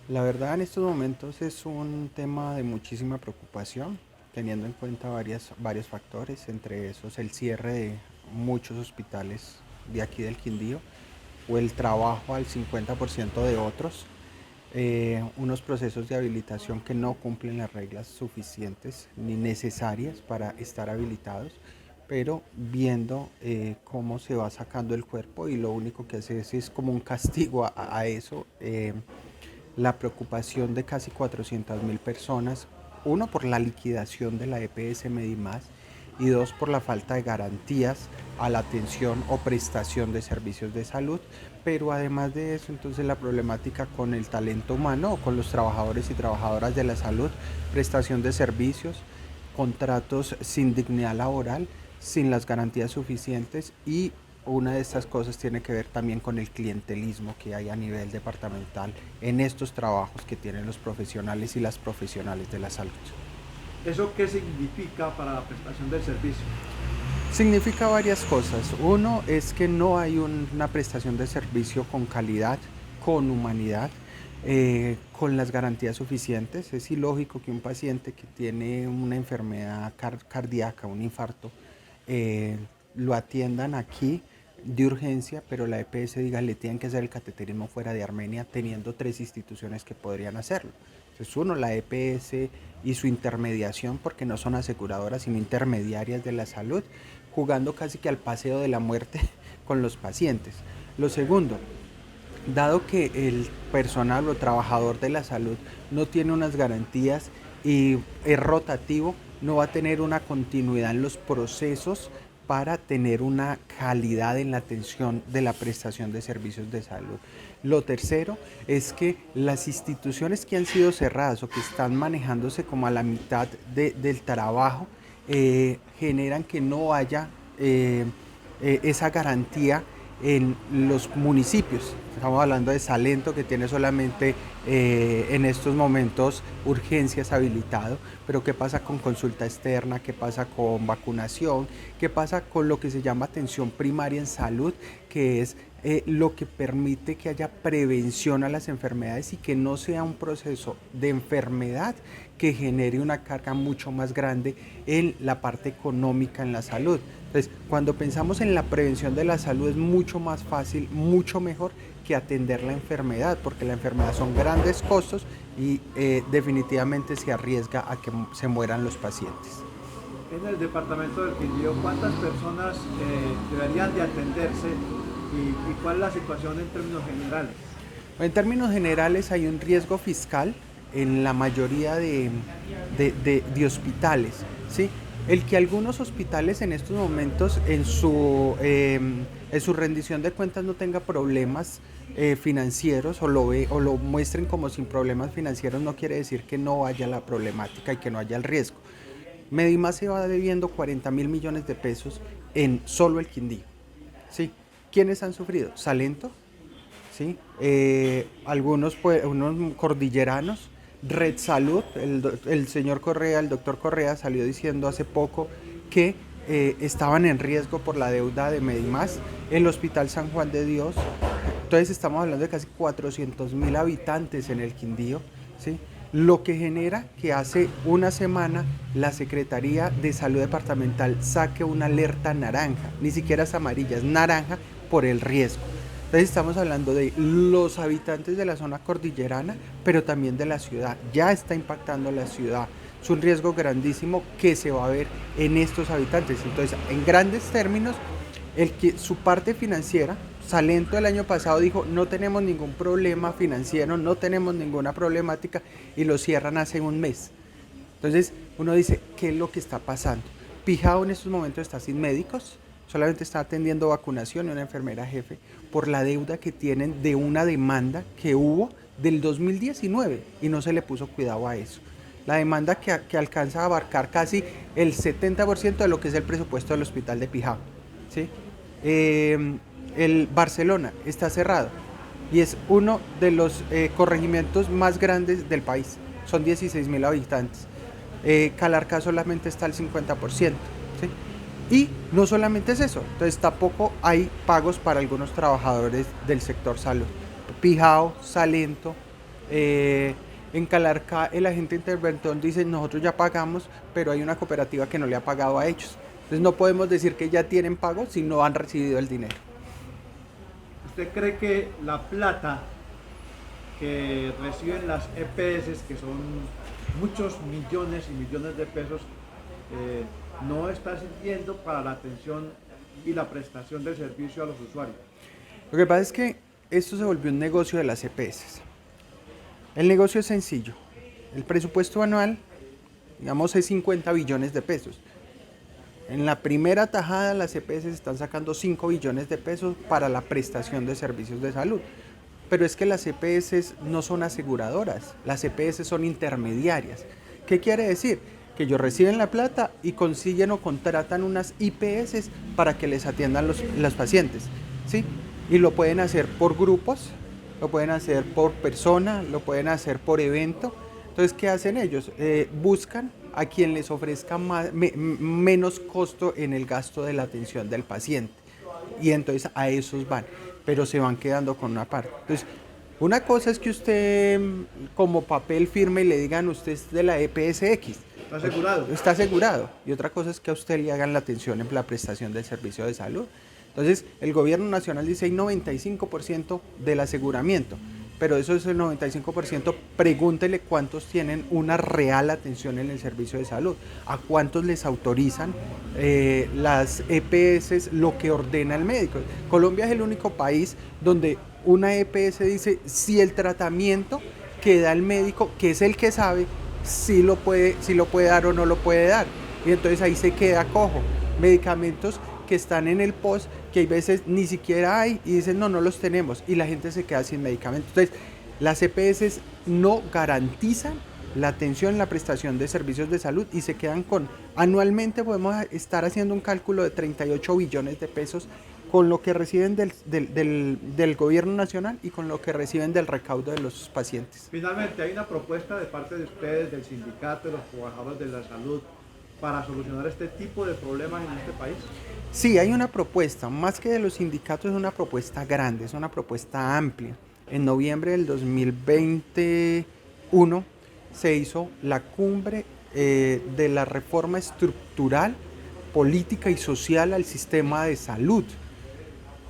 La verdad en estos momentos es un tema de muchísima preocupación, teniendo en cuenta varios factores, entre esos el cierre de muchos hospitales de aquí del Quindío o el trabajo al 50% de otros, unos procesos de habilitación que no cumplen las reglas suficientes ni necesarias para estar habilitados, pero viendo cómo se va sacando el cuerpo y lo único que hace es como un castigo a eso. La preocupación de casi 400.000 personas, uno por la liquidación de la EPS Medimás y dos por la falta de garantías a la atención o prestación de servicios de salud, pero además de eso entonces la problemática con el talento humano o con los trabajadores y trabajadoras de la salud, prestación de servicios, contratos sin dignidad laboral, sin las garantías suficientes y una de estas cosas tiene que ver también con el clientelismo que hay a nivel departamental en estos trabajos que tienen los profesionales y las profesionales de la salud. ¿Eso qué significa para la prestación del servicio? Significa varias cosas. Uno es que no hay una prestación de servicio con calidad, con humanidad, con las garantías suficientes. Es ilógico que un paciente que tiene una enfermedad cardíaca, un infarto, eh, lo atiendan aquí de urgencia, pero la EPS diga le tienen que hacer el cateterismo fuera de Armenia, teniendo tres instituciones que podrían hacerlo. Entonces, uno, la EPS y su intermediación, porque no son aseguradoras, sino intermediarias de la salud, jugando casi que al paseo de la muerte con los pacientes. Lo segundo, dado que el personal o trabajador de la salud no tiene unas garantías y es rotativo, no va a tener una continuidad en los procesos para tener una calidad en la atención de la prestación de servicios de salud. Lo tercero es que las instituciones que han sido cerradas o que están manejándose como a la mitad del trabajo generan que no haya esa garantía en los municipios. Estamos hablando de Salento, que tiene solamente en estos momentos urgencias habilitado, pero ¿qué pasa con consulta externa? ¿Qué pasa con vacunación? ¿Qué pasa con lo que se llama atención primaria en salud, que es lo que permite que haya prevención a las enfermedades y que no sea un proceso de enfermedad que genere una carga mucho más grande en la parte económica en la salud? Entonces, cuando pensamos en la prevención de la salud es mucho más fácil, mucho mejor que atender la enfermedad, porque la enfermedad son grandes costos y definitivamente se arriesga a que se mueran los pacientes. En el departamento del Quindío, ¿cuántas personas deberían de atenderse y cuál es la situación en términos generales? En términos generales hay un riesgo fiscal en la mayoría de hospitales, ¿sí? El que algunos hospitales en estos momentos en su rendición de cuentas no tenga problemas financieros o lo muestren como sin problemas financieros no quiere decir que no haya la problemática y que no haya el riesgo. Medimás se va debiendo 40.000 millones de pesos en solo el Quindío. ¿Sí? ¿Quiénes han sufrido? Salento, ¿sí? Algunos unos cordilleranos, Red Salud, el señor Correa, el doctor Correa salió diciendo hace poco que estaban en riesgo por la deuda de Medimás, el Hospital San Juan de Dios. Entonces estamos hablando de casi 400.000 habitantes en el Quindío, ¿sí? Lo que genera que hace una semana la Secretaría de Salud Departamental saque una alerta naranja, ni siquiera es amarilla, es naranja por el riesgo. Entonces estamos hablando de los habitantes de la zona cordillerana, pero también de la ciudad. Ya está impactando la ciudad. Es un riesgo grandísimo que se va a ver en estos habitantes. Entonces, en grandes términos, su parte financiera, Salento el año pasado dijo, no tenemos ningún problema financiero, no tenemos ninguna problemática, y lo cierran hace un mes. Entonces uno dice, ¿qué es lo que está pasando? Pijao en estos momentos está sin médicos, solamente está atendiendo vacunación y una enfermera jefe por la deuda que tienen de una demanda que hubo del 2019 y no se le puso cuidado a eso. La demanda que alcanza a abarcar casi el 70% de lo que es el presupuesto del hospital de Pijao. ¿Sí? El Barcelona está cerrado y es uno de los corregimientos más grandes del país. Son 16.000 habitantes. Calarcá solamente está al 50%. ¿Sí? Y no solamente es eso, entonces tampoco hay pagos para algunos trabajadores del sector salud. Pijao, Salento, En Calarcá el agente interventor dice nosotros ya pagamos, pero hay una cooperativa que no le ha pagado a ellos. Entonces no podemos decir que ya tienen pago si no han recibido el dinero. ¿Usted cree que la plata que reciben las EPS, que son muchos millones y millones de pesos, no está sirviendo para la atención y la prestación del servicio a los usuarios? Lo que pasa es que esto se volvió un negocio de las EPS. El negocio es sencillo. El presupuesto anual, digamos, es 50 billones de pesos. En la primera tajada las EPS están sacando 5 billones de pesos para la prestación de servicios de salud. Pero es que las EPS no son aseguradoras, las EPS son intermediarias. ¿Qué quiere decir? Que ellos reciben la plata y consiguen o contratan unas IPS para que les atiendan los pacientes, ¿sí? Y lo pueden hacer por grupos, lo pueden hacer por persona, lo pueden hacer por evento. Entonces, ¿qué hacen ellos? Buscan a quien les ofrezca menos costo en el gasto de la atención del paciente. Y entonces a esos van, pero se van quedando con una parte. Entonces, una cosa es que usted como papel firme y le digan usted es de la EPSX. ¿Está asegurado? Está asegurado. Y otra cosa es que a usted le hagan la atención en la prestación del servicio de salud. Entonces, el gobierno nacional dice hay 95% del aseguramiento, pero eso es el 95%, pregúntele cuántos tienen una real atención en el servicio de salud, a cuántos les autorizan las EPS lo que ordena el médico. Colombia es el único país donde una EPS dice si el tratamiento que da el médico, que es el que sabe, si lo puede dar o no lo puede dar. Y entonces ahí se queda cojo. Medicamentos que están en el POS, que hay veces ni siquiera hay y dicen no los tenemos y la gente se queda sin medicamentos. Entonces, las EPS no garantizan la atención, la prestación de servicios de salud y se quedan anualmente podemos estar haciendo un cálculo de 38 billones de pesos con lo que reciben del gobierno nacional y con lo que reciben del recaudo de los pacientes. Finalmente, hay una propuesta de parte de ustedes, del sindicato, de los trabajadores de la salud, para solucionar este tipo de problemas en este país. Sí, hay una propuesta, más que de los sindicatos, es una propuesta grande, es una propuesta amplia. En noviembre del 2021 se hizo la cumbre de la reforma estructural, política y social al sistema de salud,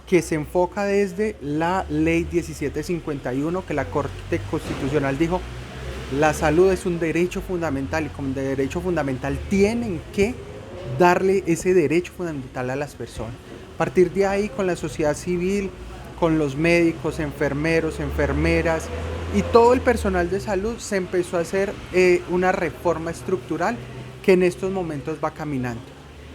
que se enfoca desde la ley 1751, que la Corte Constitucional dijo, la salud es un derecho fundamental y como derecho fundamental tienen que darle ese derecho fundamental a las personas. A partir de ahí, con la sociedad civil, con los médicos, enfermeros, enfermeras y todo el personal de salud, se empezó a hacer una reforma estructural que en estos momentos va caminando.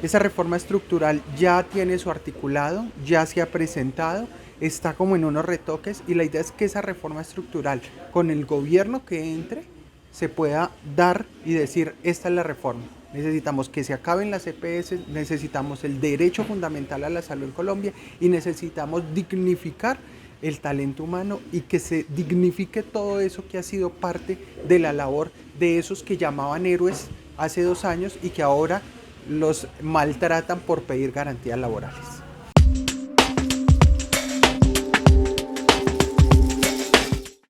Esa reforma estructural ya tiene su articulado, ya se ha presentado, está como en unos retoques y la idea es que esa reforma estructural con el gobierno que entre se pueda dar y decir esta es la reforma. Necesitamos que se acaben las EPS, necesitamos el derecho fundamental a la salud en Colombia y necesitamos dignificar el talento humano y que se dignifique todo eso que ha sido parte de la labor de esos que llamaban héroes hace 2 años y que ahora los maltratan por pedir garantías laborales.